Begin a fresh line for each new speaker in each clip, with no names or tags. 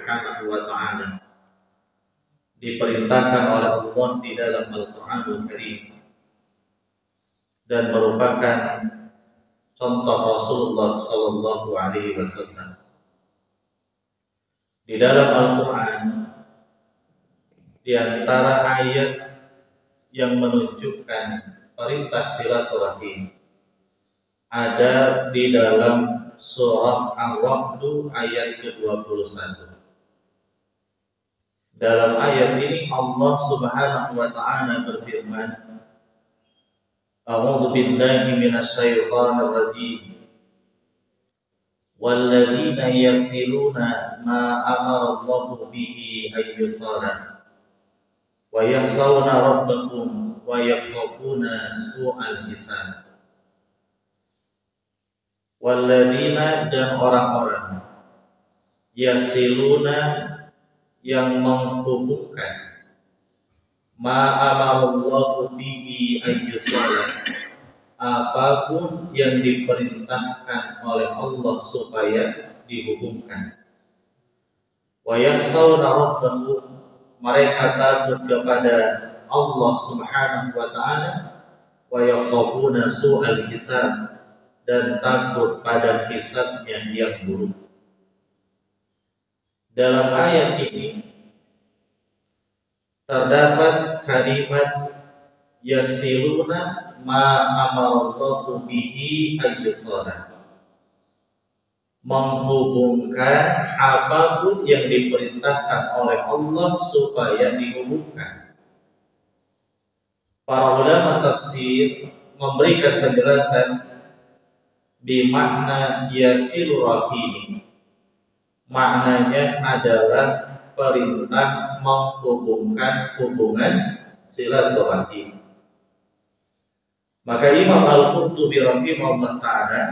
Subhanahu wa ta'ala diperintahkan oleh Allah di dalam Al-Qur'anul Karim dan merupakan contoh Rasulullah sallallahu alaihi wasallam. Di dalam Al-Qur'an, di antara ayat yang menunjukkan perintah silaturahim ada di dalam surah Al-Ra'd ayat ke-21. Dalam ayat ini Allah Subhanahu wa ta'ala berfirman, A'udzu billahi minasyaitonir rajim. Walladzina yasiluna ma amara Allahu bihi ay yusala wa yakhshawna rabbahum wa yakhafuna su'al hisab. Walladzina, dan orang-orang yasiluna, yang menghubungkan ma amarallahu bihi ayyusala, apapun yang diperintahkan oleh Allah supaya dihubungkan. Wa yakhshawna rabbahum, mereka takut kepada Allah Subhanahu wa ta'ala. Wa yakhafuna su'al hisab, dan takut pada hisabnya yang buruk. Dalam ayat ini terdapat kalimat yasiluna ma amarallahu bihi ayyusala, menghubungkan apapun yang diperintahkan oleh Allah supaya dihubungkan. Para ulama tafsir memberikan penjelasan bimakna yasilu rahimi, maknanya adalah perintah menghubungkan hubungan silaturahim. Maka Imam Al-Qurtubi rahimahullah ta'ala,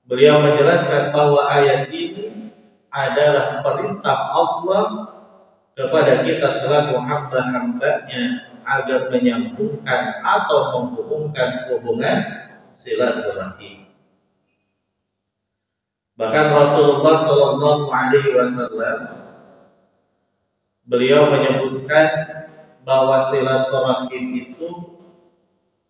beliau menjelaskan bahwa ayat ini adalah perintah Allah kepada kita selaku hamba-hambanya agar menyambungkan atau menghubungkan hubungan silaturahim. Bahkan Rasulullah sallallahu alaihi wasallam, beliau menyebutkan bahwa silaturahim itu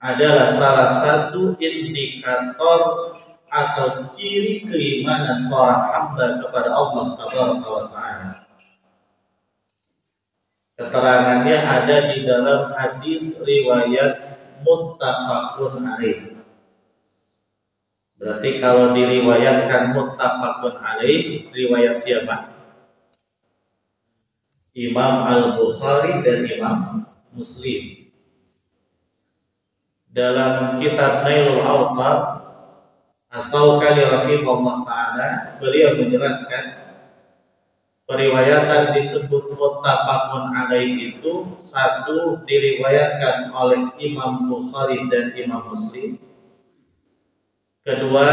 adalah salah satu indikator atau ciri keimanan seorang hamba kepada Allah Tabaraka wa Ta'ala. Keterangannya ada di dalam hadis riwayat muttafaqun alaih. Berarti kalau diriwayatkan muttafaqun alaih, riwayat siapa? Imam Al-Bukhari dan Imam Muslim. Dalam kitab Nailul Awtar, As-Sawkani rahimahullah ta'ala, beliau menjelaskan periwayatan disebut muttafaqun alaih itu, satu diriwayatkan oleh Imam Bukhari dan Imam Muslim. Kedua,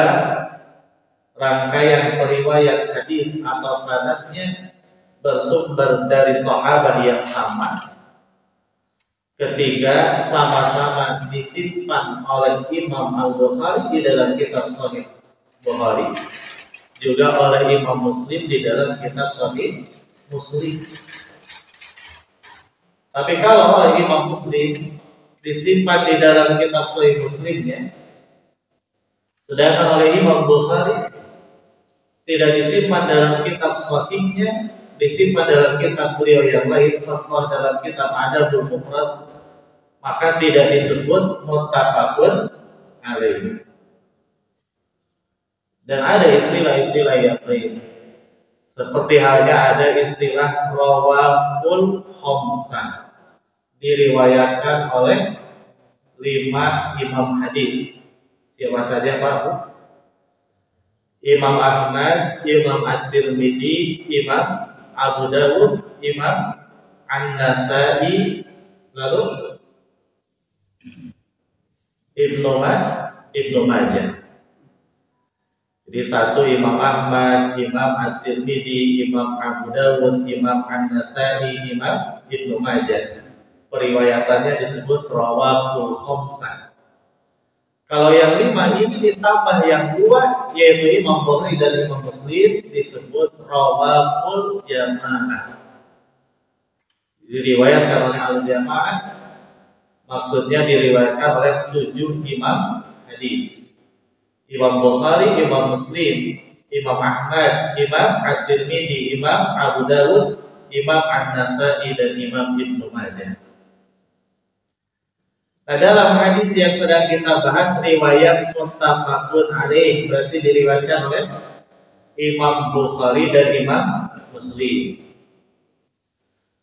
rangkaian periwayat hadis atau sanadnya bersumber dari sahabat yang sama. Ketiga, sama-sama disimpan oleh Imam Al-Bukhari di dalam kitab Sahih Bukhari, juga oleh Imam Muslim di dalam kitab Sahih Muslim. Tapi kalau oleh Imam Muslim disimpan di dalam kitab Sahih Muslimnya, sedangkan oleh Imam Bukhari tidak disimpan dalam kitab Sahihnya, disimpan dalam kitab beliau yang lain, contoh dalam kitab Adabul Mufrad, maka tidak disebut muttafaqun alaih. Dan ada istilah-istilah yang lain, seperti halnya ada istilah rawahul khamsah, diriwayatkan oleh 5 imam hadis. Siapa saja Pak? Imam Ahmad, Imam At-Tirmidzi, Imam Abu Dawud, Imam An-Nasa'i, lalu Ibnu Majah. Jadi satu Imam Ahmad, Imam At-Tirmidzi, Imam Abu Dawud, Imam An-Nasa'i, Imam Ibnu Majah. Periwayatannya disebut rawahul khamsah. Kalau yang 5 ini ditambah yang 2 yaitu Imam Bukhari dan Imam Muslim disebut rawahul jamaah. Diriwayatkan oleh al-jamaah, maksudnya diriwayatkan oleh 7 imam hadis. Imam Bukhari, Imam Muslim, Imam Ahmad, Imam At-Tirmidzi, Imam Abu Dawud, Imam An-Nasa'i dan Imam Ibnu Majah. Nah, dalam hadis yang sedang kita bahas riwayat muttafaqun alaih, berarti diriwayatkan oleh Imam Bukhari dan Imam Muslim.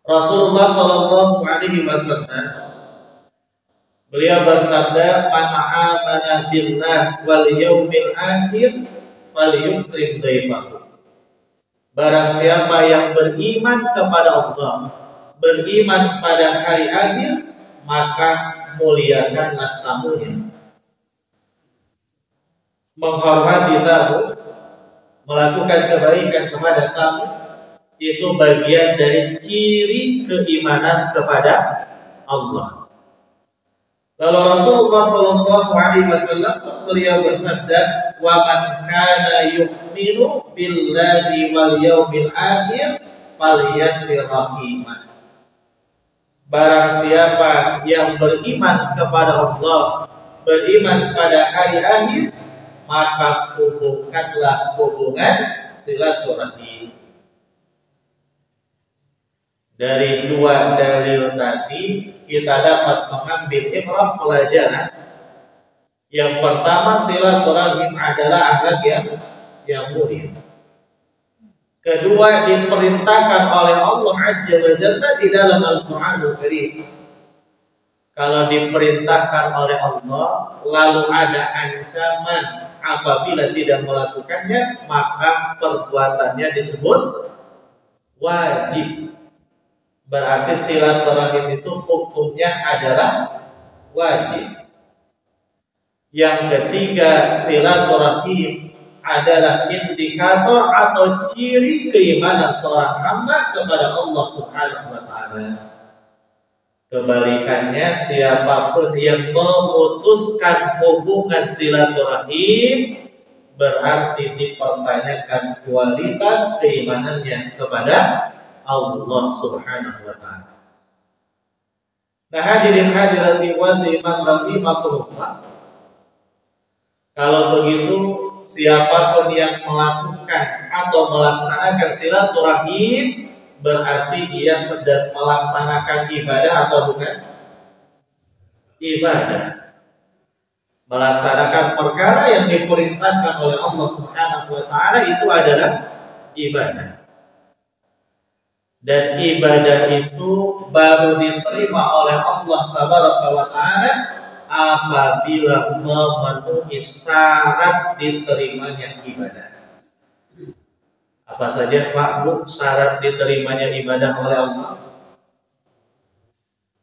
Rasulullah Shallallahu Alaihi Wasallam beliau bersabda, "Man amana billah wal yaumil akhir falyukrim dhaifahu." Barang siapa yang beriman kepada Allah, beriman pada hari akhir, maka muliakanlah tamunya. Menghormati tamu, melakukan kebaikan kepada tamu, itu bagian dari ciri keimanan kepada Allah. Lalu Rasulullah Shallallahu Alaihi Wasallam beliau bersabda, "Wa man kana yu'minu billahi wal yaumil akhir falyasir rahimah." Barang siapa yang beriman kepada Allah, beriman pada hari akhir, maka hubungkanlah hubungan silaturahim. Dari 2 dalil tadi kita dapat mengambil ibrah pelajaran. Yang pertama, silaturahim adalah akhlak yang mulia. Kedua, diperintahkan oleh Allah Azza wa Jalla di dalam Al-Qur'anul Karim. Kalau diperintahkan oleh Allah lalu ada ancaman apabila tidak melakukannya, maka perbuatannya disebut wajib. Berarti silaturahim itu hukumnya adalah wajib. Yang ketiga, silaturahim adalah indikator atau ciri keimanan seorang hamba kepada Allah Subhanahu wa taala. Kebalikannya, siapapun yang memutuskan hubungan silaturahim berarti dipertanyakan kualitas keimanannya kepada Allah Subhanahu wa taala. Nah, hadirin hadirat ikhwan iman rahimakumullah. Kalau begitu, siapapun yang melakukan atau melaksanakan silaturahim berarti dia sedang melaksanakan ibadah atau bukan? Ibadah. Melaksanakan perkara yang diperintahkan oleh Allah Subhanahu wa taala itu adalah ibadah. Dan ibadah itu baru diterima oleh Allah Tabaraka wa taala apabila memenuhi syarat diterimanya ibadah. Apa saja Pak Bu syarat diterimanya ibadah oleh Allah?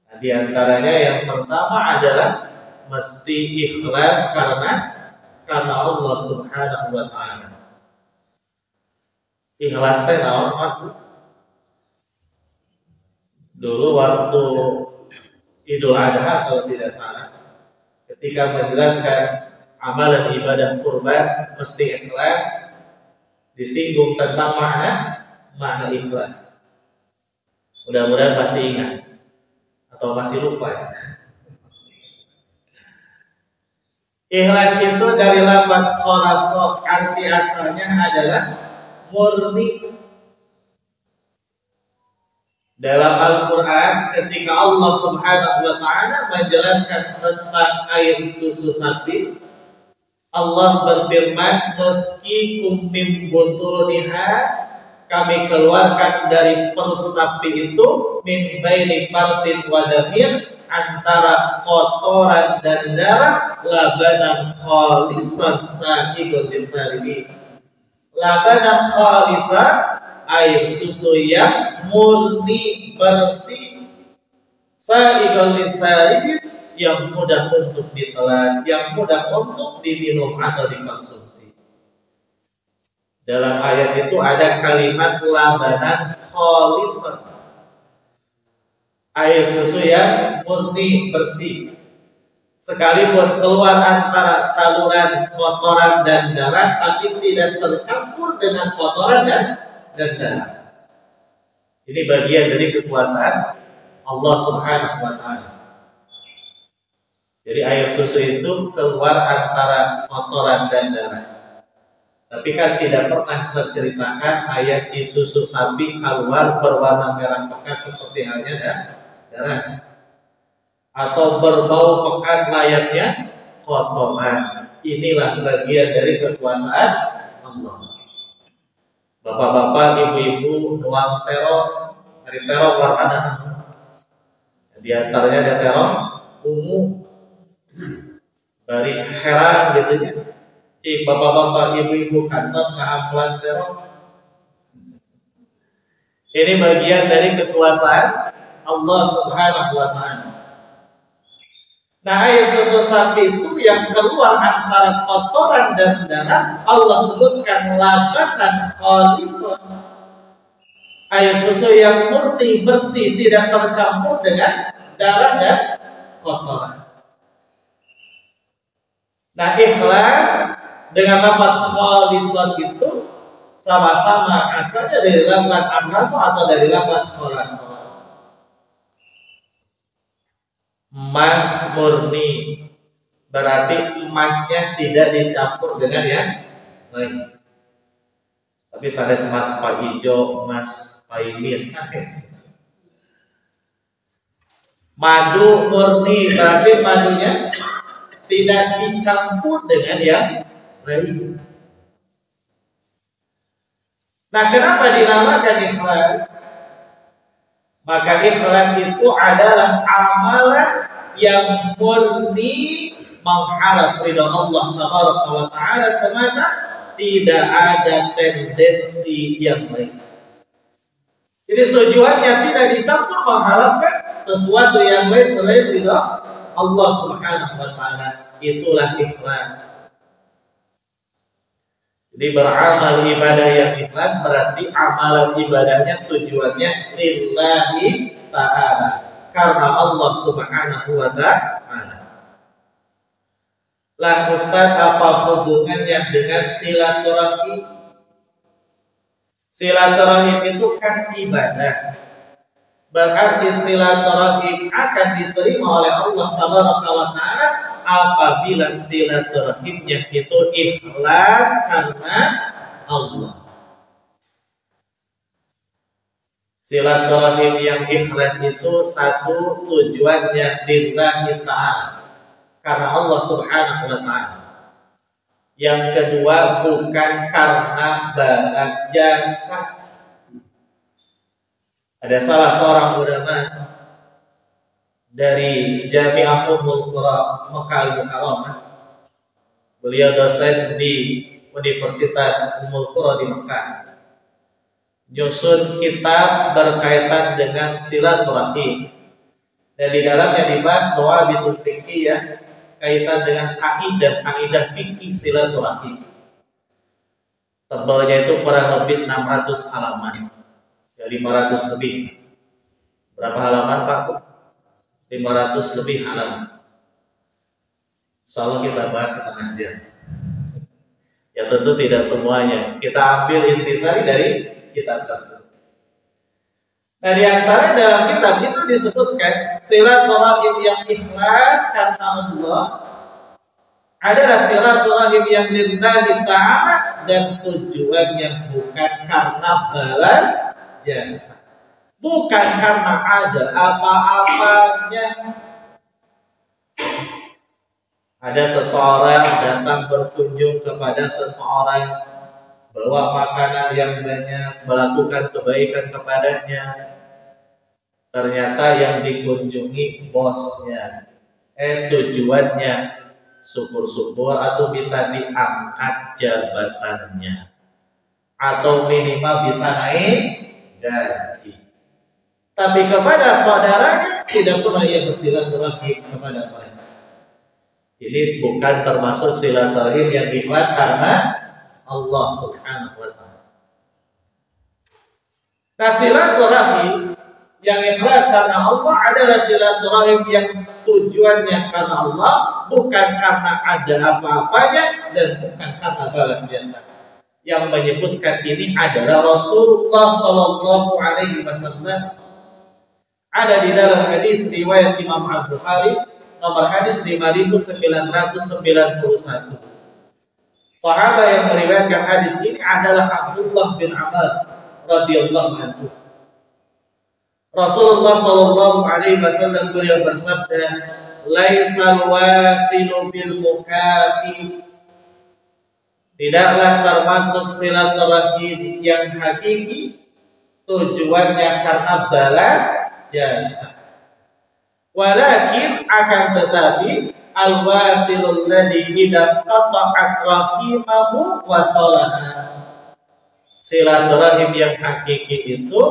Nah, di antaranya yang pertama adalah mesti ikhlas karena Allah Subhanahu wa taala. Ikhlas teh naon Pak Bu? Dulu waktu Idul Adha kalau tidak salah, ketika menjelaskan amalan ibadah kurban mesti ikhlas, disinggung tentang makna ikhlas. Mudah-mudahan masih ingat atau masih lupa ya. Ikhlas itu dari lafaz khalasa, arti asalnya adalah murni. Dalam Al-Quran ketika Allah Subhanahu wa ta'ala menjelaskan tentang air susu sapi, Allah berfirman, "Nuskikum min butuniha," kami keluarkan dari perut sapi itu, "min baini fardin wa damir," antara kotoran dan darah, "labanan khalisan sa'igun lisaribi." Labanan khalisan, air susu yang murni bersih, sa'igun lisaribi, yang mudah untuk ditelan, yang mudah untuk diminum atau dikonsumsi. Dalam ayat itu ada kalimat labanan khalisan, air susu yang murni bersih. sekalipun keluar antara saluran kotoran dan darah, tapi tidak tercampur dengan kotoran dan darah. Ini bagian dari kekuasaan Allah Subhanahu wa Ta'ala. Jadi air susu itu keluar antara kotoran dan darah. Tapi kan tidak pernah terceritakan ayat susu sapi keluar berwarna merah pekat seperti halnya darah, atau berbau pekat layaknya kotoran. Inilah bagian dari kekuasaan Allah. Bapak-bapak, ibu-ibu, nuang teror, dari teror warna di antaranya ada teror ungu, dari heran gitu ya. Cik bapak-bapak, ibu-ibu kantos ke amplas teror. Ini bagian dari kekuasaan Allah Subhanahu wa Ta'ala. Nah, air susu sapi itu yang keluar antara kotoran dan darah, Allah sebutkan labanan khalisun. Air susu yang murni, bersih, tidak tercampur dengan darah dan kotoran. Nah, ikhlas dengan lafaz khalisun itu sama-sama asalnya dari lafaz amraso atau dari lafaz khalason. Emas murni berarti emasnya tidak dicampur dengan yang lain. Tapi ada emas pak hijau, emas paimin, sakit. Madu murni berarti madunya tidak dicampur dengan yang lain. Nah, kenapa dinamakan ikhlas? Maka ikhlas itu adalah amalan yang murni mengharap ridha Allah Tabaraka wa Ta'ala semata, tidak ada tendensi yang lain. Jadi tujuannya tidak dicampur mengharapkan sesuatu yang lain selain ridha Allah Subhanahu wa Ta'ala. Itulah ikhlas. Jadi beramal ibadah yang ikhlas berarti amalan ibadahnya tujuannya lillahi ta'ala, karena Allah Subhanahu wa Ta'ala. Lah Ustaz, apa hubungannya dengan silaturahim? Silaturahim itu kan ibadah. Berarti silaturahim akan diterima oleh Allah Tabaraka wa Ta'ala apabila silaturahimnya itu ikhlas karena Allah. Silaturahim yang ikhlas itu satu, tujuannya lillahi ta'ala, karena Allah Subhanahu wa Ta'ala. Yang kedua, bukan karena balas jasa. Ada salah seorang ulama dari Jami'ah Ummul Qura Mekah Al-Mukarramah. Beliau dosen di Universitas Ummul Qura di Mekah. Nyusun kitab berkaitan dengan silaturahim. Dan di dalamnya dibahas doa bitul fikih ya, kaitan dengan kaidah fikih silaturahim. Tebalnya itu kurang lebih 600 halaman. Ya 500 lebih. Berapa halaman Pak? 500 lebih halaman. Insyaallah kita bahas setengah jam. Ya tentu tidak semuanya. Kita ambil intisari dari kitab tersebut. Nah, di antara dalam kitab itu disebutkan silaturahim yang ikhlas karena Allah adalah silaturahim yang lillahi ta'ala dan tujuannya bukan karena balas jasa. Bukan karena ada apa-apanya. Ada seseorang datang berkunjung kepada seseorang, bawa makanan yang banyak, melakukan kebaikan kepadanya. Ternyata yang dikunjungi bosnya. Tujuannya syukur-syukur atau bisa diangkat jabatannya, atau minimal bisa naik gaji. Tapi kepada saudaranya tidak pernah ia bersilaturahim kepada mereka. Ini bukan termasuk silaturahim yang ikhlas karena Allah Subhanahu wa Ta'ala. Nah, silaturahim yang ikhlas karena Allah adalah silaturahim yang tujuannya karena Allah, bukan karena ada apa-apanya dan bukan karena balas jasa. Yang menyebutkan ini adalah Rasulullah Shallallahu Alaihi Wasallam. Ada di dalam hadis riwayat Imam Al-Bukhari nomor hadis 5991. Sahabat yang meriwayatkan hadis ini adalah Abdullah bin Amr radhiyallahu anhu. Rasulullah Shallallahu Alaihi Wasallam beliau bersabda, "Laisal wasilu bil mukafi." Tidaklah termasuk silaturahim yang hakiki tujuannya karena balas jasa. Walakin akan tetapi al-wasilul ladzi idza qata'at rahimahu wa salaha. Silaturahim yang hakiki itu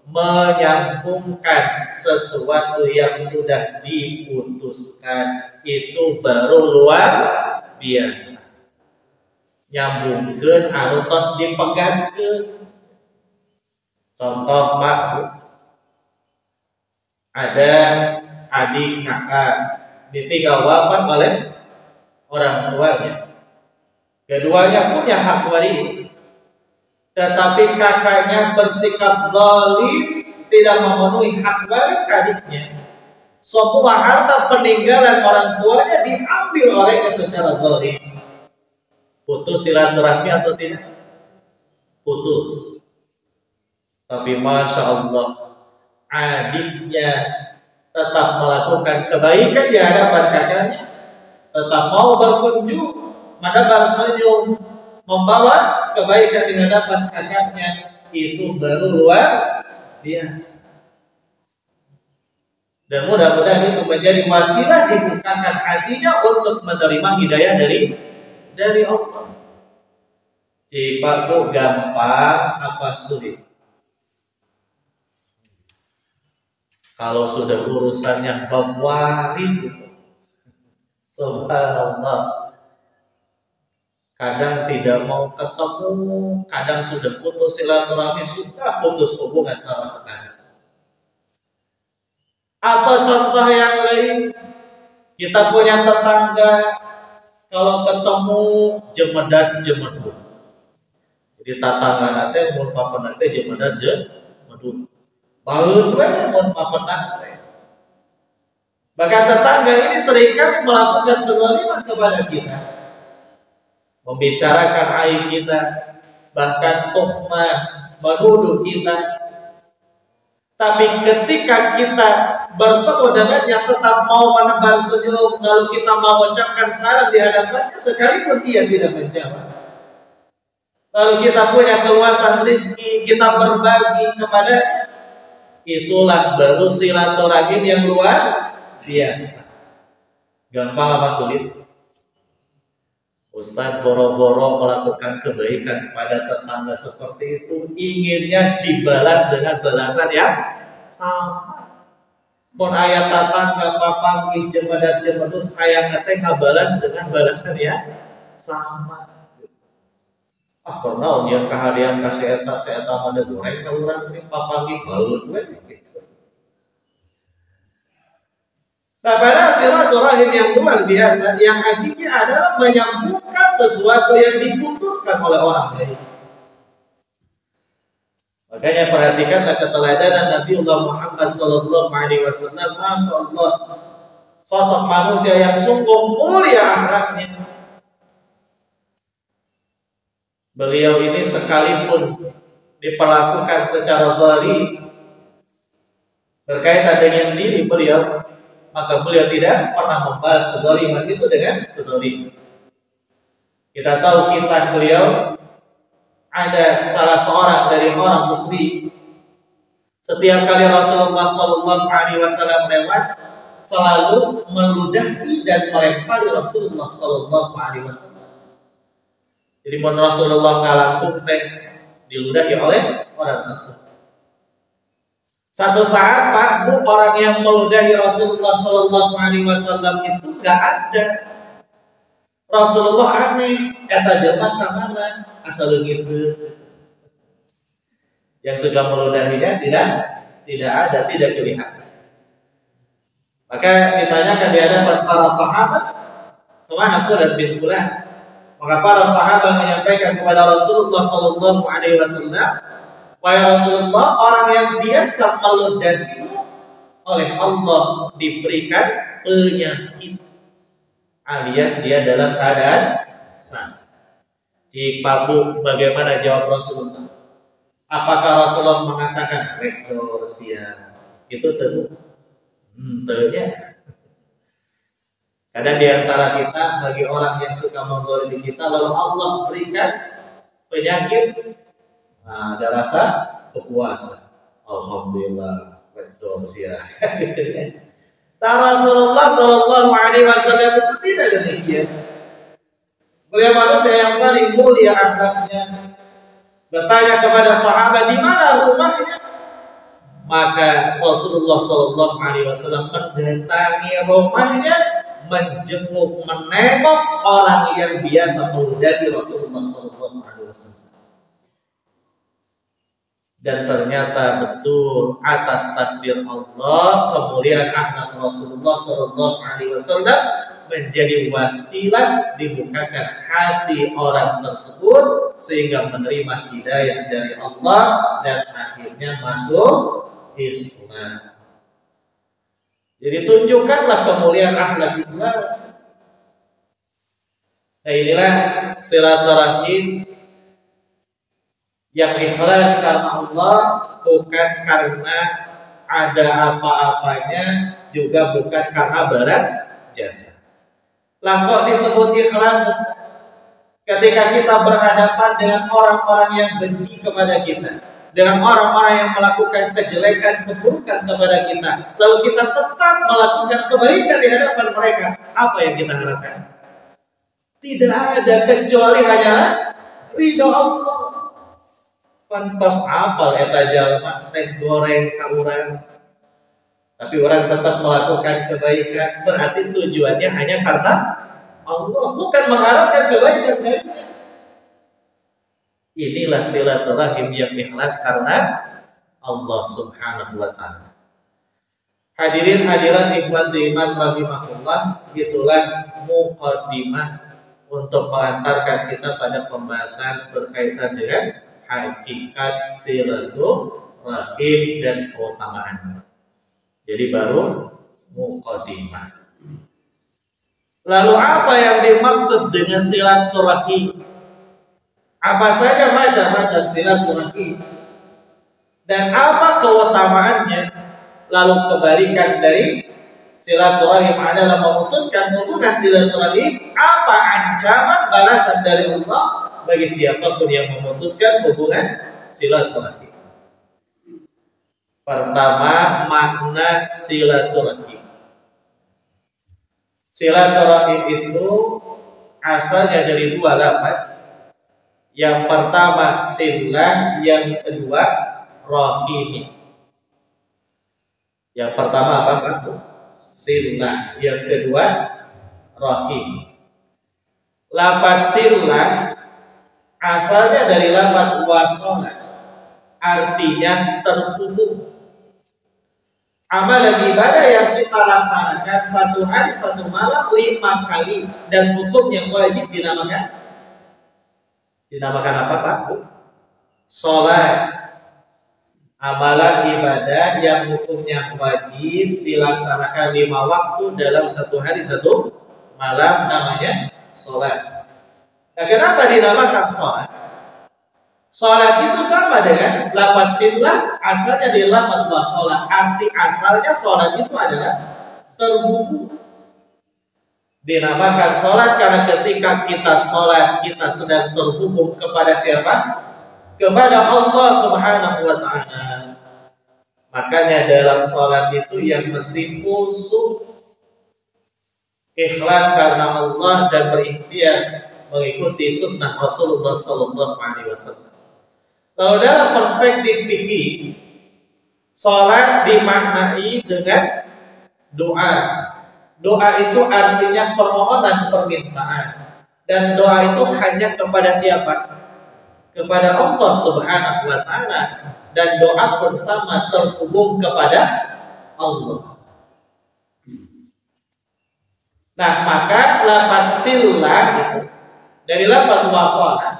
menyambungkan sesuatu yang sudah diputuskan, itu baru luar biasa. Nyambungkeun anu tos dipegangkeun. Contoh Pak, ada adik kakak ditinggal wafat oleh orang tuanya. Keduanya punya hak waris, tetapi kakaknya bersikap zalim, tidak memenuhi hak waris adiknya. Semua harta peninggalan orang tuanya diambil olehnya secara zalim. Putus silaturahmi atau tidak? Putus. Tapi Masya Allah, adiknya tetap melakukan kebaikan di hadapan kakaknya, tetap mau berkunjung, menebar senyum, membawa kebaikan di hadapan kakaknya, itu baru luar biasa. Dan mudah-mudahan itu menjadi wasilah dibukakan hatinya untuk menerima hidayah dari Allah. Cipaku gampang apa sulit? Kalau sudah urusannya bab waris itu, subhanallah, kadang tidak mau ketemu, kadang sudah putus silaturahmi, sudah putus hubungan sama sekali. Atau contoh yang lain, kita punya tetangga, kalau ketemu jemedan. Jadi tetangga nanti mun papa nanti jemedan jemedan. Balut we mun papa nanti. Bahkan tetangga ini seringkali melakukan kezaliman kepada kita, membicarakan aib kita, bahkan tuhmah, menuduh kita. Tapi ketika kita bertemu dengannya tetap mau menebar senyum, lalu kita mau mengucapkan salam di hadapannya, sekalipun dia tidak menjawab. Lalu kita punya keluasan rezeki, kita berbagi kepadanya, itulah baru silaturahim yang luar biasa. Gampang apa sulit? Ustaz boro-boro melakukan kebaikan kepada tetangga seperti itu, inginnya dibalas dengan balasan yang sama. Mun aya tetangga papangih jemedan-jemedut hayang teh ngabalas dengan balasan yang sama. Karena yang kehadiran kasih eta mah goreng ka urang ini papangih balut we gitu. Nah, pada silaturahim yang luar biasa, yang hakiki adalah menyambungkan sesuatu yang diputuskan oleh orang lain. Makanya perhatikanlah keteladanan Nabiullah Muhammad sallallahu alaihi wasallam, masyaallah, sosok manusia yang sungguh mulia akhlaknya. Beliau ini sekalipun diperlakukan secara zalim berkaitan dengan diri beliau, maka beliau tidak pernah membalas kezaliman itu dengan kezaliman. Kita tahu kisah beliau, ada salah seorang dari orang musyrik, setiap kali Rasulullah Sallallahu Alaihi Wasallam lewat, selalu meludahi dan melempari Rasulullah Sallallahu Alaihi Wasallam. Jadi mun Rasulullah ngalangkung teh diludahi oleh orang tersebut. Satu saat Pak Bu, orang yang meludahi Rasulullah Sallallahu Alaihi Wasallam itu nggak ada. Rasulullah aneh, eta jelema ka mana? Asal leungitkeun. Yang suka meludahinya tidak ada, tidak kelihatan. Maka ditanyakan di hadapan para sahabat, kemana Fulan bin Fulan? Maka para sahabat menyampaikan kepada Rasulullah Sallallahu Alaihi Wasallam, wahai Rasulullah, orang yang biasa meludatimu oleh Allah diberikan penyakit, alias dia dalam keadaan sakit. Di Pabu, bagaimana jawab Rasulullah? Apakah Rasulullah mengatakan rektor sia? Itu tentu. Ya. Kadang di antara kita, bagi orang yang suka menzalimi kita, lalu Allah berikan penyakit, ada rasa kepuasan. Alhamdulillah, rektor sia. Rasulullah Sallallahu Alaihi Wasallam itu tidak demikian. Beliau manusia yang paling mulia akhlaknya. Bertanya kepada sahabat, di mana rumahnya? Maka Rasulullah Sallallahu Alaihi Wasallam mendatangi rumahnya, menjenguk, menengok orang yang biasa meludati Rasulullah Sallallahu Alaihi Wasallam. Dan ternyata betul atas takdir Allah, kemuliaan akhlak Rasulullah Sallallahu Alaihi Wasallam menjadi wasilah dibukakan hati orang tersebut sehingga menerima hidayah dari Allah dan akhirnya masuk Islam. Jadi tunjukkanlah kemuliaan akhlak Islam. Nah, inilah silaturahim yang ikhlas karena Allah, bukan karena ada apa-apanya, juga bukan karena balas jasa. Lah kok disebut ikhlas? Ketika kita berhadapan dengan orang-orang yang benci kepada kita, dengan orang-orang yang melakukan kejelekan, keburukan kepada kita, lalu kita tetap melakukan kebaikan di hadapan mereka, apa yang kita harapkan? Tidak ada kecuali hanyalah ridho Allah. Pantos apal eta jalma teh goreng ka urang. Tapi orang tetap melakukan kebaikan, berarti tujuannya hanya karena Allah, bukan mengharapkan kebaikan darinya. Inilah silaturahim yang ikhlas karena Allah Subhanahu wa Ta'ala. Hadirin hadirat ikhwan iman rahimahullah, itulah muqaddimah untuk mengantarkan kita pada pembahasan berkaitan dengan hakikat silaturahim dan keutamaannya. Jadi baru muqaddimah. Lalu apa yang dimaksud dengan silaturahim? Apa saja macam-macam silaturahim? Dan apa keutamaannya? Lalu kebalikan dari silaturahim adalah memutuskan hubungan silaturahim. Apa ancaman balasan dari Allah bagi siapapun yang memutuskan hubungan silaturahim? Pertama, makna silaturahim. Silaturahim itu asalnya dari dua lafaz. Yang pertama silah, yang kedua rahimi. Yang pertama apa Pak? Silah, yang kedua rahim. Lafaz silah asalnya dari lafaz wasala, artinya terhubung. Amalan ibadah yang kita laksanakan satu hari satu malam 5 kali dan hukumnya wajib dinamakan apa Pak? Sholat. Amalan ibadah yang hukumnya wajib dilaksanakan 5 waktu dalam satu hari satu malam namanya sholat. Nah, kenapa dinamakan sholat? Sholat itu sama dengan lafaz silah, asalnya di lafaz wassalah. Arti asalnya sholat itu adalah terhubung. Dinamakan sholat karena ketika kita sholat, kita sedang terhubung kepada siapa? Kepada Allah Subhanahu wa Ta'ala. Makanya dalam sholat itu yang mesti khusyuk, ikhlas karena Allah dan berikhtiar mengikuti sunnah Rasulullah Sallallahu Alaihi Wasallam. Lalu dalam perspektif fikih, sholat dimaknai dengan doa. Doa itu artinya permohonan, permintaan. Dan doa itu hanya kepada siapa? Kepada Allah Subhanahu wa Ta'ala. Dan doa pun sama terhubung kepada Allah. Nah, maka lafaz silah itu dari lafaz wasalah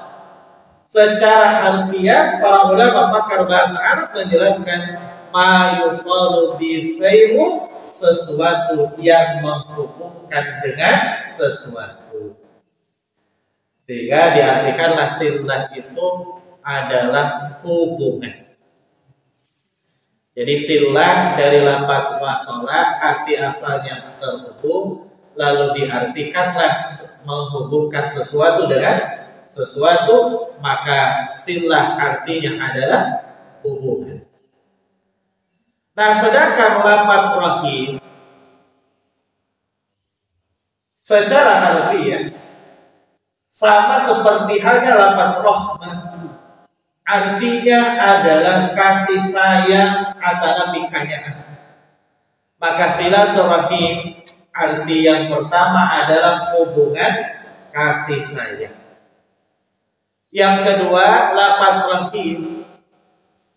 secara harfiah para ulama pakar bahasa Arab menjelaskan ma yusalu bisaymu, sesuatu yang menghubungkan dengan sesuatu. Sehingga diartikanlah silah itu adalah hubungan. Jadi silah dari lafaz wasalah arti asalnya terhubung, lalu diartikanlah menghubungkan sesuatu dengan sesuatu, maka silah artinya adalah hubungan. Nah, sedangkan lafaz rahim secara harfiah sama seperti halnya lafaz rahmah, artinya adalah kasih sayang atau pikanyaan. Maka silaturahim arti yang pertama adalah hubungan kasih sayang. Yang kedua, lafaz rahim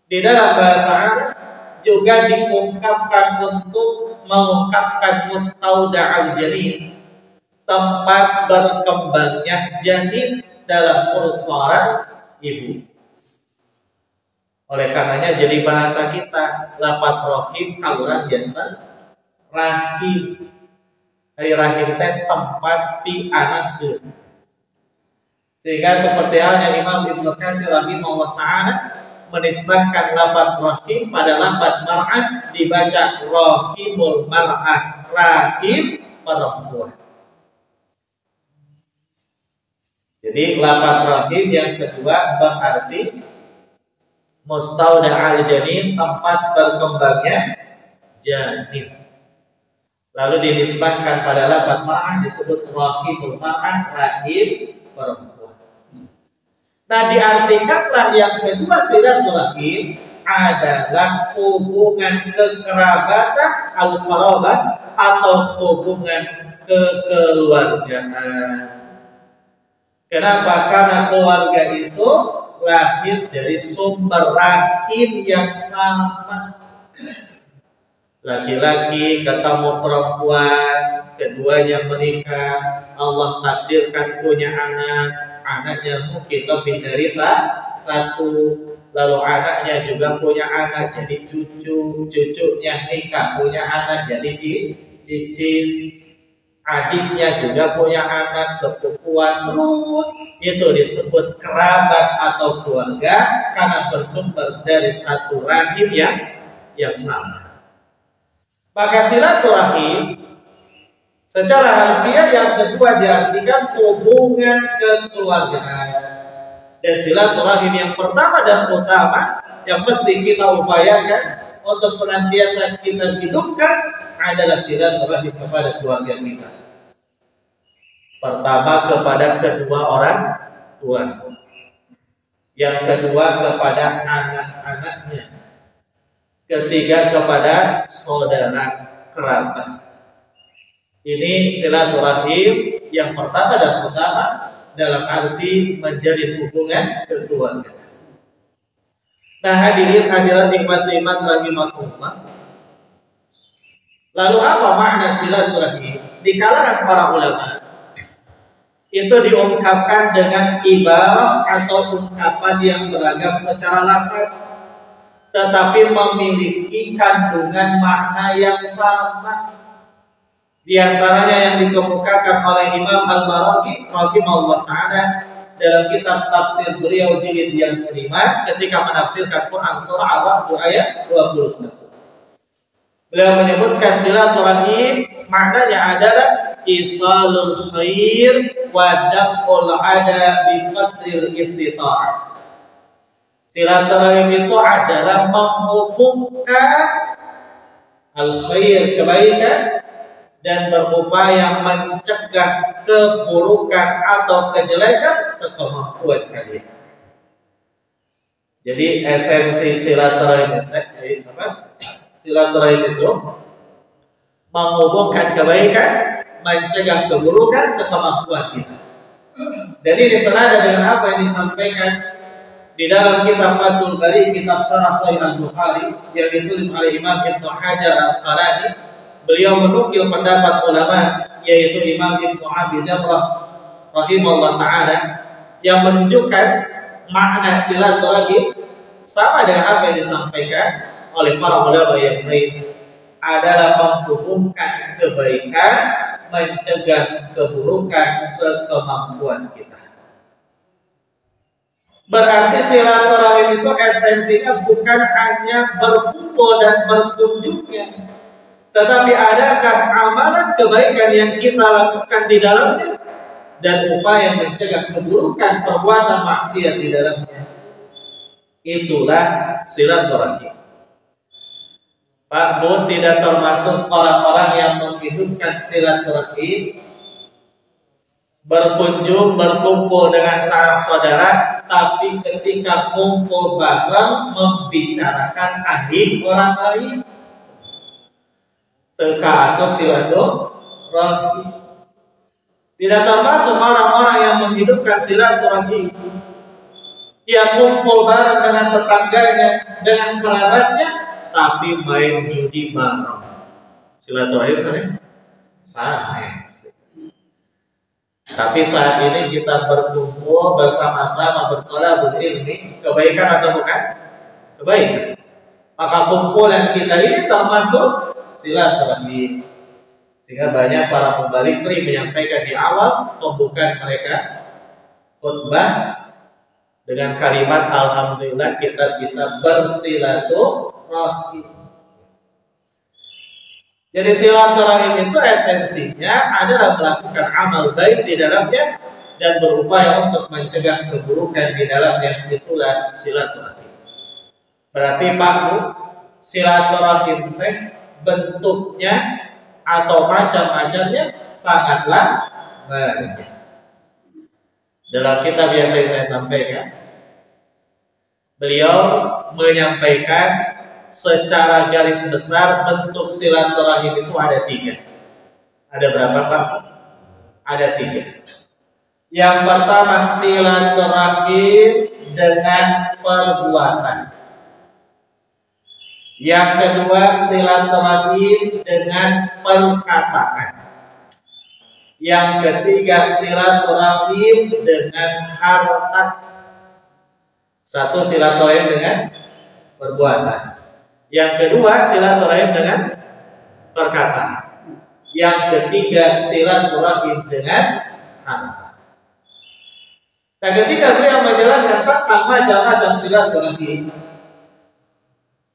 di dalam bahasa Arab juga diungkapkan untuk mengungkapkan mustauda'al janin, tempat berkembangnya janin dalam perut seorang ibu. Oleh karenanya jadi bahasa kita lafaz rahim kaluran jantan rahim. Dari rahim teh tempat di anak itu. Sehingga seperti halnya Imam Ibnu Katsir rahimahullah taala menisbahkan lafaz rahim pada lafaz mar'ah, dibaca rahimul mar'ah, rahim perempuan. Jadi lafaz rahim yang kedua berarti mustauda' al-janin, tempat berkembangnya janin. Lalu dinisbahkan pada lafaz mar'ah disebut rahimul mar'ah, rahim perempuan. Nah, diartikanlah yang kedua silaturahim adalah hubungan kekerabatan al-qarabah atau hubungan kekeluargaan. Kenapa? Karena keluarga itu lahir dari sumber rahim yang sama. Laki-laki ketemu perempuan, keduanya menikah, Allah takdirkan punya anak. Anaknya mungkin lebih dari satu, lalu anaknya juga punya anak jadi cucu, cucunya nikah punya anak jadi cicit, adiknya juga punya anak, sepupuan, terus itu disebut kerabat atau keluarga karena bersumber dari satu rahim yang sama. Maka silaturahim secara harfiah yang kedua diartikan hubungan kekeluargaan. Dan silaturahim yang pertama dan utama yang mesti kita upayakan untuk senantiasa kita hidupkan adalah silaturahim kepada keluarga kita. Pertama kepada kedua orang tua. Yang kedua kepada anak-anaknya. Ketiga kepada saudara kerabat. Ini silaturahim yang pertama dan utama dalam arti menjalin hubungan kekeluargaan. Nah, hadirin hadirat iman rahimakumullah. Lalu apa makna silaturahim? Di kalangan para ulama itu diungkapkan dengan ibarat atau ungkapan yang beragam secara lafaz, tetapi memiliki kandungan makna yang sama. Di antaranya yang dikemukakan oleh Imam Al-Maraghi rahimahullah ta'ala dalam kitab tafsir beliau jilid yang kelima ketika menafsirkan Quran surah Al-Ra'd ayat 21. Beliau menyebutkan silaturahim maknanya adalah isalul khair wa daf'ul ada bi qadril istita'ah. Silaturahim itu adalah menghubungkan al-khair, kebaikan, dan berupaya mencegah keburukan atau kejelekan sekemampuan kalian. Jadi esensi silaturahim itu menghubungkan kebaikan, mencegah keburukan sekemampuan kita. Dan ini senada dengan apa yang disampaikan di dalam kitab Fathul Bari, kitab Syarah Sahih Al-Bukhari yang ditulis oleh Imam Ibnu Hajar Al-Asqalani. Beliau menukil pendapat ulama yaitu Imam Ibnu Abi Jamrah rahimahullah taala, yang menunjukkan makna silaturahim sama dengan apa yang disampaikan oleh para ulama yang lain, adalah menghubungkan kebaikan, mencegah keburukan sekemampuan kita. Berarti silaturahim itu esensinya bukan hanya berkumpul dan berkunjungnya, tetapi adakah amalan kebaikan yang kita lakukan di dalamnya dan upaya mencegah keburukan perbuatan maksiat di dalamnya. Itulah silaturahim. Pak Bu tidak termasuk orang-orang yang menghidupkan silaturahim, berkunjung, berkumpul dengan sanak saudara, tapi ketika kumpul bareng membicarakan aib orang lain. Terkasuk silaturahim. Tidak termasuk orang-orang yang menghidupkan silaturahim, yang kumpul bareng dengan tetangganya, dengan kerabatnya, tapi main judi bareng. Silaturahim sana. Tapi saat ini kita berkumpul bersama-sama bertolabul ilmi, kebaikan atau bukan? Kebaikan. Maka kumpulan kita ini termasuk silaturahim. Sehingga banyak para pembalik sering menyampaikan di awal pembukaan mereka khutbah dengan kalimat alhamdulillah kita bisa bersilaturahim. Jadi silaturahim itu esensinya adalah melakukan amal baik di dalamnya dan berupaya untuk mencegah keburukan di dalamnya. Itulah silaturahim. Berarti Pak Bu, silaturahim teh bentuknya atau macam-macamnya sangatlah banyak. Dalam kitab yang tadi saya sampaikan, beliau menyampaikan secara garis besar bentuk silaturahim itu ada 3. Ada berapa Pak? Ada 3. Yang pertama silaturahim dengan perbuatan. Yang kedua silaturahim dengan perkataan. Yang ketiga silaturahim dengan harta. Satu silaturahim dengan perbuatan. Yang kedua silaturahim dengan perkataan. Yang ketiga silaturahim dengan harta. Nah, ketika beliau menjelaskan tentang macam-macam silaturahim,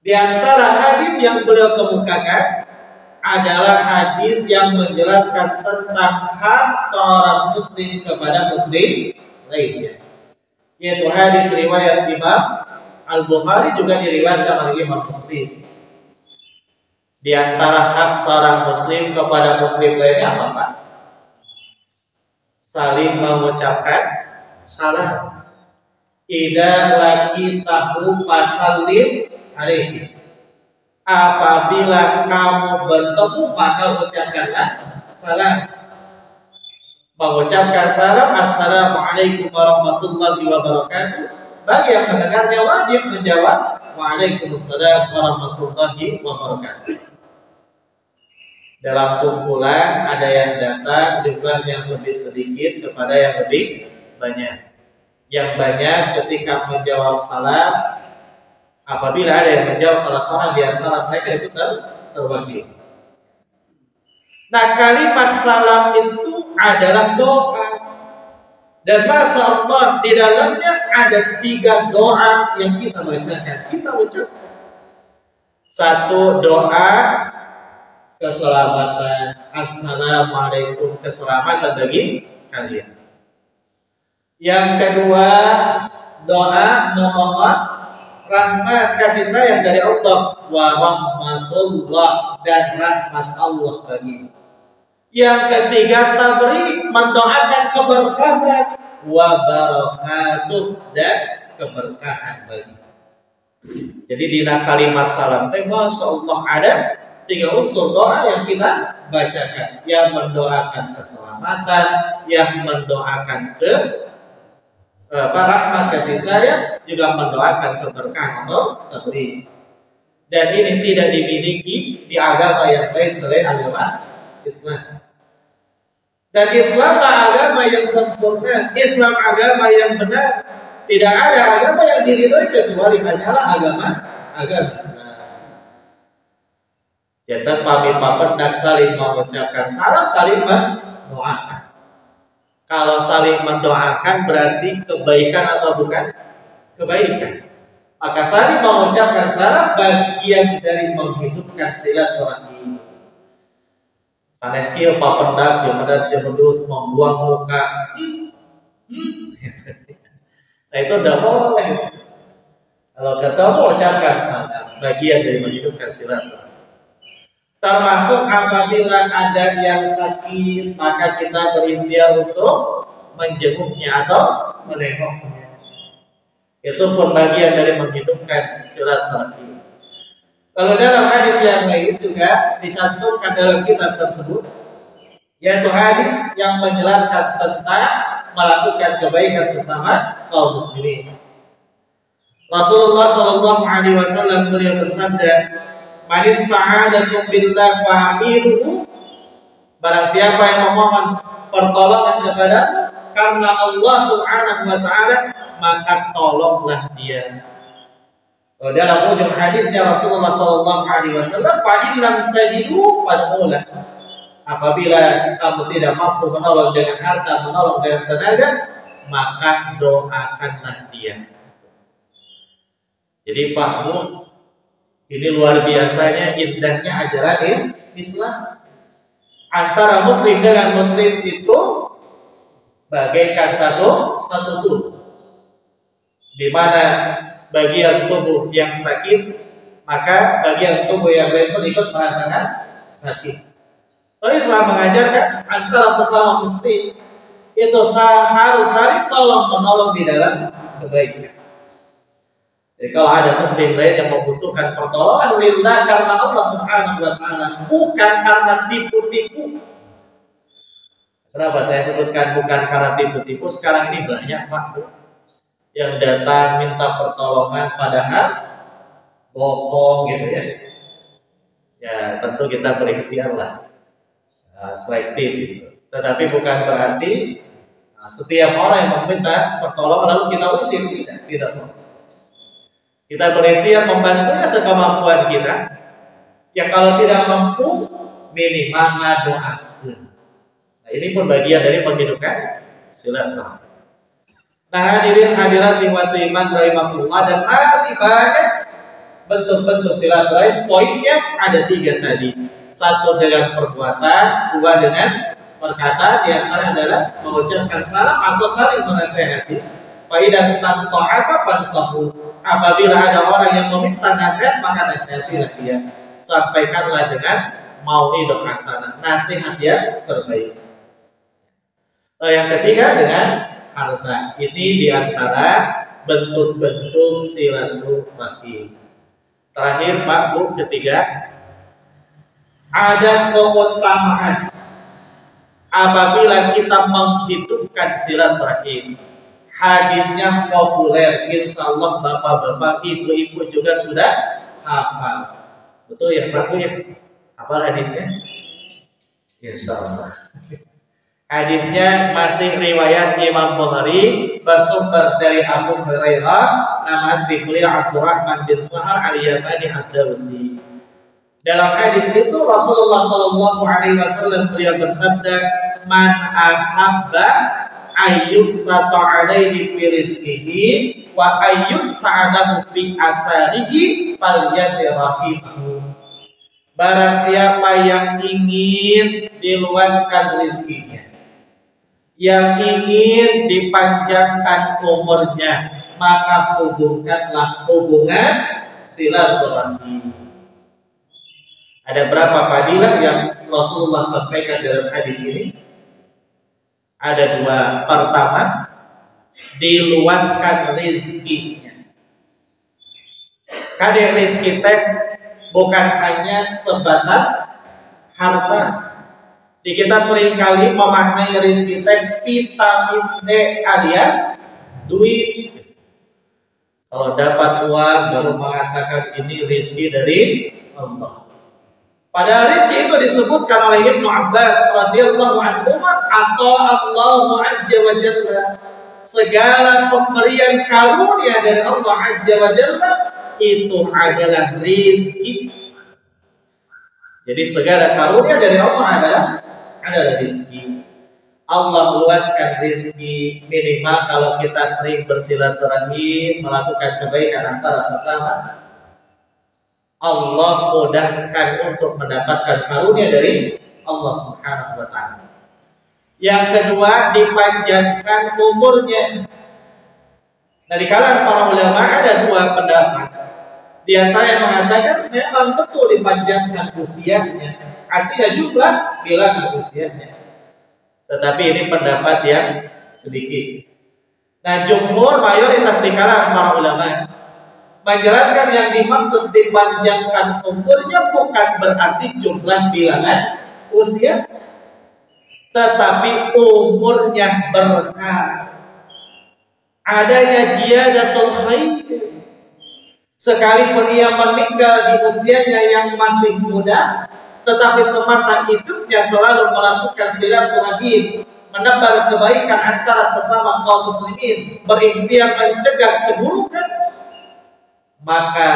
di antara hadis yang beliau kemukakan adalah hadis yang menjelaskan tentang hak seorang muslim kepada muslim lainnya, yaitu hadis riwayat Imam Al-Bukhari juga diriwayatkan oleh Imam Muslim. Di antara hak seorang muslim kepada muslim lainnya apa Pak? Saling mengucapkan salam. Idza laqitahu fasallim alaihi. Apabila kamu bertemu maka ucapkanlah salam. Mengucapkan salam, assalamualaikum warahmatullahi wabarakatuh. Bagi yang mendengarnya wajib menjawab waalaikumsalam warahmatullahi wabarakatuh. Dalam kumpulan ada yang datang jumlahnya lebih sedikit kepada yang lebih banyak. Yang banyak ketika menjawab salam, apabila ada yang menjawab salah-salah di antara mereka itu terwakili. Nah, kalimat salam itu adalah doa. Dan Masya Allah di dalamnya ada 3 doa yang kita bacakan, kita ucapkan. Satu doa keselamatan, assalamualaikum, keselamatan bagi kalian. Yang kedua doa memohon rahmat kasih sayang dari Allah, wa rahmatullah, dan rahmat Allah bagi. Yang ketiga tabrik, mendoakan keberkahan, wa barakatuh, dan keberkahan bagi. Jadi di kalimat salam teh Masya Allah ada 3 unsur doa yang kita bacakan, yang mendoakan keselamatan, yang mendoakan rahmat kasih sayang, juga mendoakan keberkahan atau tabrik. Dan ini tidak dimiliki di agama yang lain selain agama Islam. Dan Islamlah agama yang sempurna, Islam agama yang benar. Tidak ada agama yang diridhoi kecuali hanyalah agama Islam. Jadi kami papendak saling mengucapkan salam, saling mendoakan. Kalau saling mendoakan berarti kebaikan atau bukan kebaikan. Maka saling mengucapkan salam bagian dari menghidupkan silaturahmi. Sanes kieu papendak jemedat jemedut membuang muka. Nah itu udah boleh. Kalau ketemu ucapkan salam, bagian dari menghidupkan silaturahmi. Termasuk apabila ada yang sakit, maka kita berikhtiar untuk menjenguknya atau menengoknya. Itu pun bagian dari menghidupkan silaturahmi. Kalau dalam hadis yang lain juga dicantumkan dalam kitab tersebut, yaitu hadis yang menjelaskan tentang melakukan kebaikan sesama kaum muslimin. Rasulullah Shallallahu Alaihi Wasallam beliau bersabda, "Man ista'adakum billah fa'iluhu." Barang siapa yang memohon pertolongan kepada karena Allah Subhanahu Wa Taala, maka tolonglah dia. Dalam ujung hadisnya Rasulullah Shallallahu Alaihi Wasallam, "Fa'illam tajidu fad'ulah." Apabila kamu tidak mampu menolong dengan harta, menolong dengan tenaga, maka doakanlah dia. Jadi Pak Bu, ini luar biasanya indahnya ajaran Islam. Antara muslim dengan muslim itu bagaikan satu tubuh. Di mana bagian tubuh yang sakit, maka bagian tubuh yang lain pun ikut merasakan sakit. Lalu Islam mengajarkan antara sesama muslim itu harus saling tolong menolong di dalam kebaikan. Jadi kalau ada muslim lain yang membutuhkan pertolongan lillah karena Allah Subhanahu Wa Taala, bukan karena tipu-tipu. Kenapa saya sebutkan bukan karena tipu-tipu? Sekarang ini banyak Pak yang datang minta pertolongan padahal bohong gitu ya. Ya tentu kita berikhtiar lah, selektif gitu. Tetapi bukan berarti setiap orang yang meminta pertolongan lalu kita usir, tidak. Kita berikhtiar membantunya sekemampuan kita. Ya kalau tidak mampu minimal doakan. Nah ini pun bagian dari menghidupkan silaturahmi. Nah hadirin hadirat rahmati iman rahimahullah, dan masih banyak bentuk-bentuk silaturahmi. Poinnya ada 3 tadi. 1 dengan perbuatan, 2 dengan perkataan. Di antara adalah mengucapkan salam atau saling menasehati. Faidah stansohaka pansahu. Apabila ada orang yang meminta nasihat, maka nasihatilah dia. Sampaikanlah dengan mau'idhah hasanah, nasihat yang terbaik. Yang ketiga dengan harta. Ini diantara bentuk-bentuk silaturahmi. Terakhir Pak Bu, ketiga, ada keutamaan apabila kita menghidupkan silaturahim. Hadisnya populer, insya Allah bapak-bapak, ibu-ibu juga sudah hafal. Betul ya Pak Bu ya? Hafal hadisnya? Insya Allah. Hadisnya masih riwayat Imam Bukhari, bersumber dari Abu Hurairah, nama asli Abdurrahman bin Sahar al-Yamani ad-Dawsi. Dalam hadis itu Rasulullah Shallallahu Alaihi Wasallam beliau bersabda, "Man ahabba ayyub sata alaihi fi rizqihi wa ayyub sa'adahu bi asarihi falyasirahimahu." Barang siapa yang ingin diluaskan rezekinya, yang ingin dipanjangkan umurnya, maka hubungkanlah hubungan silaturahmi. Ada berapa fadilah yang Rasulullah sampaikan dalam hadis ini? Ada 2. Pertama, diluaskan rezekinya. Kadang rezeki teh bukan hanya sebatas harta. Di kita seringkali memaknai rezeki teh vitamin D alias duit. Kalau dapat uang baru mengatakan ini rezeki dari Allah. Pada rezeki itu disebutkan oleh Ibnu Abbas radhiyallahu anhu atau Allah Azza wa Jalla, segala pemberian karunia dari Allah Azza wa Jalla itu adalah rizki. Jadi segala karunia dari Allah adalah rizki. Allah luaskan rizki, minimal kalau kita sering bersilaturahim, melakukan kebaikan antara sesama, Allah mudahkan untuk mendapatkan karunia dari Allah Subhanahu wa ta'ala. Yang kedua, dipanjangkan umurnya. Nah, di kalangan para ulama ada dua pendapat. Di antara yang mengatakan memang betul dipanjangkan usianya, artinya jumlah bilangan usianya. Tetapi ini pendapat yang sedikit. Nah, jumhur mayoritas di kalangan para ulama menjelaskan yang dimaksud dipanjangkan umurnya bukan berarti jumlah bilangan usia, tetapi umurnya berkah. Adanya ziyadatul khair. Sekalipun ia meninggal di usianya yang masih muda, tetapi semasa hidupnya selalu melakukan silaturahim, menebar kebaikan antara sesama kaum muslimin, berikhtiar mencegah keburukan, maka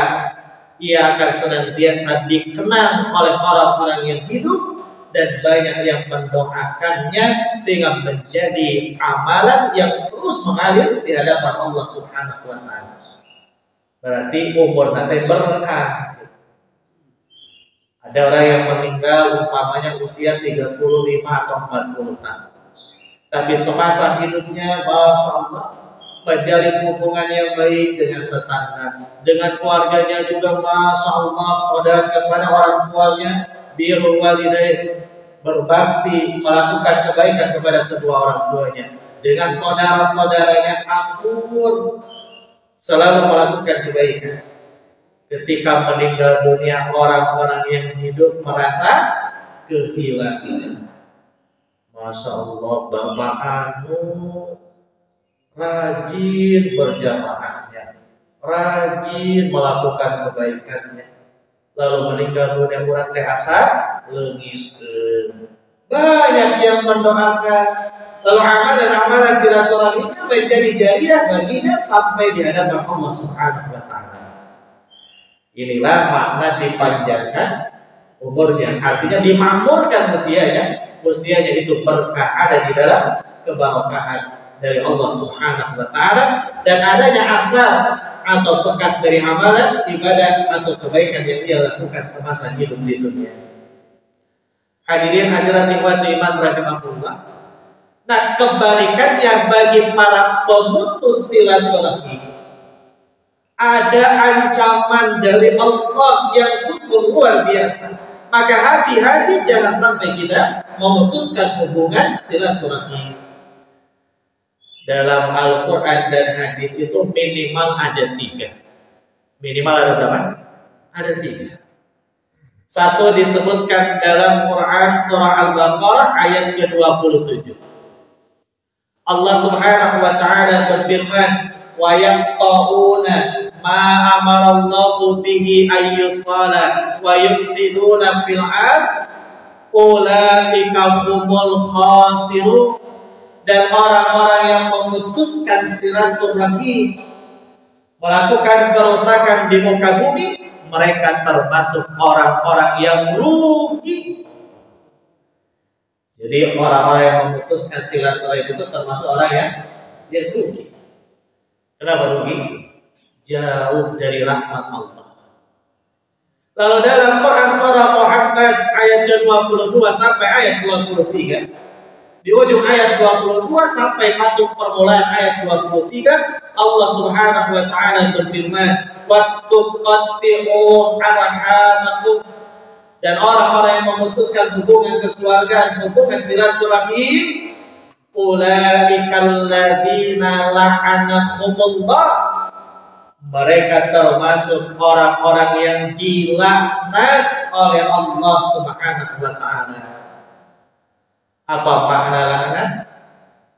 ia akan senantiasa dikenang oleh orang-orang yang hidup dan banyak yang mendoakannya sehingga menjadi amalan yang terus mengalir di hadapan Allah Subhanahu wa ta'ala. Berarti umur nanti berkah. Ada orang yang meninggal umpamanya usia 35 atau 40 tahun, tapi semasa hidupnya Masya Allah menjalin hubungan yang baik dengan tetangga, dengan keluarganya juga Masya Allah, dan kepada orang tuanya birrul walidain, berbakti, melakukan kebaikan kepada kedua orang tuanya, dengan saudara-saudaranya akur, selalu melakukan kebaikan. Ketika meninggal dunia, orang-orang yang hidup merasa kehilangan. Masya Allah, Bapak Anu rajin berjamaahnya, rajin melakukan kebaikannya, lalu meninggal dunia urang teh asa leungiteun. Banyak yang mendoakan, lalu amalan silaturahimnya menjadi jariah baginya sampai di hadapan Allah Subhanahu wa ta'ala. Inilah makna dipanjangkan umurnya, artinya dimakmurkan usianya. Usianya itu berkah, ada di dalam keberkahan dari Allah Subhanahu wa ta'ala, dan adanya asar atau bekas dari amalan ibadah atau kebaikan yang dia lakukan semasa hidup di dunia. Hadirin hadirat ikhwati iman rahimahullah. Nah, kebalikannya bagi para pemutus silaturahim, ada ancaman dari Allah yang sungguh luar biasa. Maka hati-hati jangan sampai kita memutuskan hubungan silaturahim. Dalam Al-Quran dan hadis itu minimal ada 3. Minimal ada berapa? Ada 3. Satu disebutkan dalam Quran surah Al-Baqarah ayat ke-27. Allah Subhanahu wa ta'ala berfirman, wa yaqta'una ma amarallahu bihi ayyusala wa yufsiduna fil ard ulaika humul khasirun. Dan orang-orang yang memutuskan silaturahim, melakukan kerusakan di muka bumi, mereka termasuk orang-orang yang rugi. Jadi orang-orang yang memutuskan silaturahim itu termasuk orang yang rugi. Kenapa rugi? Jauh dari rahmat Allah. Lalu dalam Quran surah Muhammad ayat ke-22 sampai ayat 23, di ujung ayat 22 sampai masuk permulaan ayat 23, Allah Subhanahu wa ta'ala berfirman, wa tuqatti'u arhamakum, dan orang-orang yang memutuskan hubungan kekeluargaan, hubungan silaturahim, ulaikal ladzina la'anahumullah, mereka termasuk orang-orang yang dilaknat oleh Allah Subhanahu wa ta'ala. Apa makna laknat?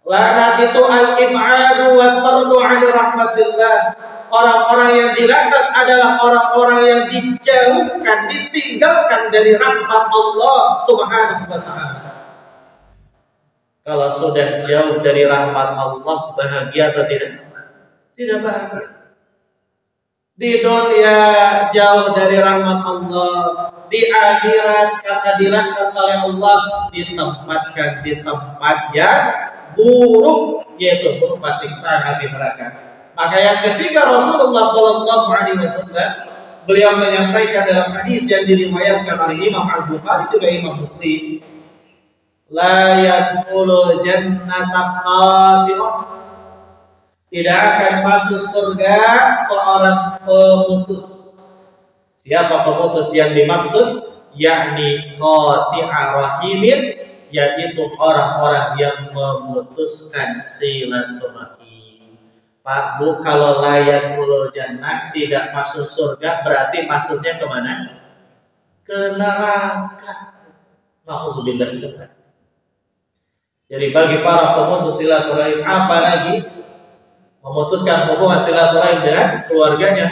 Laknat itu al-ib'adu wa tardu 'an rahmatillah. Orang-orang yang dilaknat adalah orang-orang yang dijauhkan, ditinggalkan dari rahmat Allah Subhanahu wa ta'ala. Kalau sudah jauh dari rahmat Allah, bahagia atau tidak? Tidak bahagia. Di dunia jauh dari rahmat Allah, di akhirat karena dilaknat oleh Allah ditempatkan di tempat yang buruk, yaitu berupa siksaan api neraka. Maka yang ketiga, Rasulullah SAW beliau menyampaikan dalam hadis yang diriwayatkan oleh Imam Al-Bukhari juga Imam Muslim, la yadkhulul jannata qati'un, tidak akan masuk surga seorang pemutus. Siapa pemutus yang dimaksud? Yakni qati'a rahimin, yaitu orang-orang yang memutuskan silaturahim. Pak Bu, kalau layak ulul jannah tidak masuk surga, berarti masuknya kemana? Ke neraka. Nauzubillah. Jadi bagi para pemutus silaturahim, apalagi memutuskan hubungan silaturahim dengan keluarganya,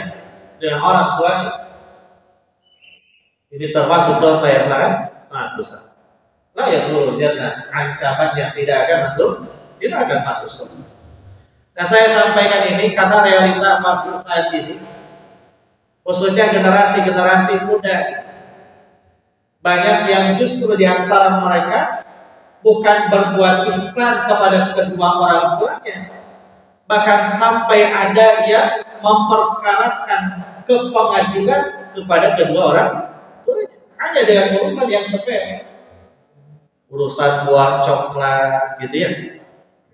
dengan orang tuanya, ini termasuk dosa yang sangat besar. La yadkhulul jannah, ancamannya tidak akan masuk surga. Nah, saya sampaikan ini karena realita waktu saat ini, khususnya generasi muda, banyak yang justru di antara mereka bukan berbuat ihsan kepada kedua orang tuanya, bahkan sampai ada yang memperkarakan ke pengadilan kepada kedua orang tuanya hanya dengan urusan yang sepele, urusan buah coklat gitu ya.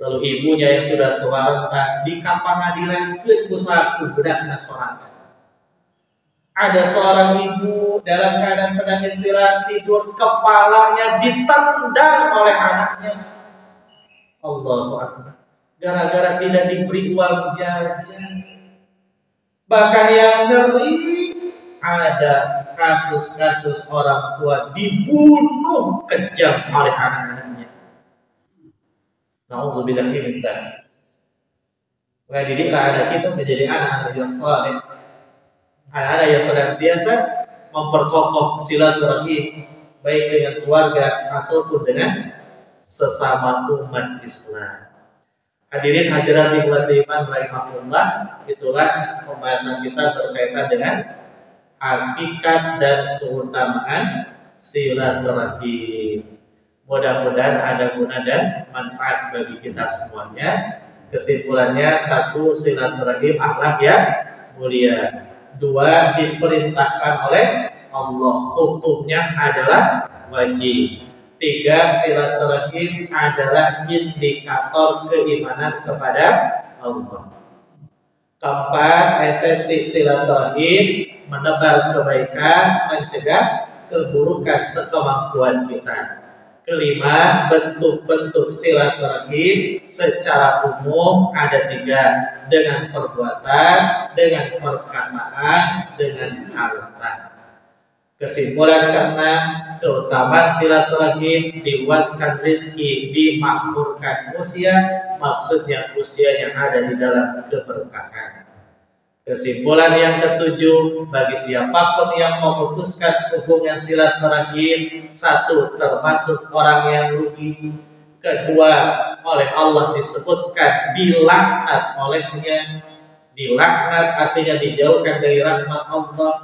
Lalu ibunya yang sudah tua renta di pengadilan ke usaha budak nasorangan. Ada seorang ibu dalam keadaan sedang istirahat tidur, kepalanya ditendang oleh anaknya. Allahu Akbar. Gara-gara tidak diberi uang jajan. Bahkan yang ngeri, ada kasus-kasus orang tua dibunuh kejam oleh anak-anaknya. Nauzubillah min dzalik. Maka didiklah anak kita menjadi anak-anak yang saleh, anak-anak yang senantiasa memperkokoh silaturahim baik dengan keluarga ataupun dengan sesama umat Islam. Hadirin hadirat iman rahimahullah, itulah pembahasan kita berkaitan dengan hakikat dan keutamaan silaturahim. Mudah-mudahan ada guna dan manfaat bagi kita semuanya. Kesimpulannya, 1, silaturahim akhlak yang mulia. 2, diperintahkan oleh Allah, hukumnya adalah wajib. 3, silaturahim adalah indikator keimanan kepada Allah. 4, esensi silaturahim menebar kebaikan, mencegah keburukan sekemampuan kita. 5, bentuk-bentuk silaturahim secara umum ada 3, dengan perbuatan, dengan perkataan, dengan harta. Kesimpulan ke-6, keutamaan silaturahim, diluaskan rezeki, dimakmurkan usia, maksudnya usia yang ada di dalam keberkahan. Kesimpulan yang ke-7, bagi siapapun yang memutuskan hubungan silaturahim, 1, termasuk orang yang rugi. 2, oleh Allah disebutkan dilaknat olehnya. Dilaknat artinya dijauhkan dari rahmat Allah.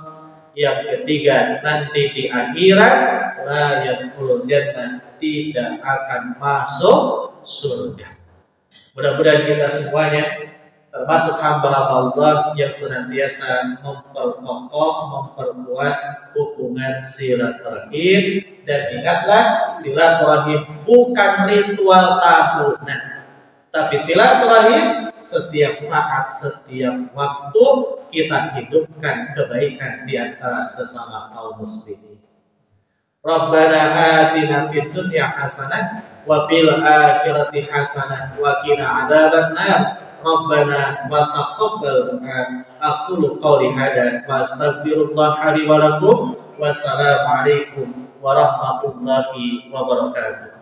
Yang 3, nanti di akhirat la yadkhulul jannah, tidak akan masuk surga. Mudah-mudahan kita semuanya termasuk hamba-hamba Allah yang senantiasa memperkokoh, memperkuat hubungan silaturahim. Dan ingatlah, silaturahim bukan ritual tahunan, tapi silaturahim setiap saat, setiap waktu kita hidupkan kebaikan di antara sesama kaum muslimin. Rabbana atina fid dunya hasanah wa fil akhirati hasanah wa qina adzabannar. Rabbana wa taqabbal du'a. Aqulu qawli hadza wa astaghfirullah li wa lakum. Wassalamu alaikum warahmatullahi wabarakatuh.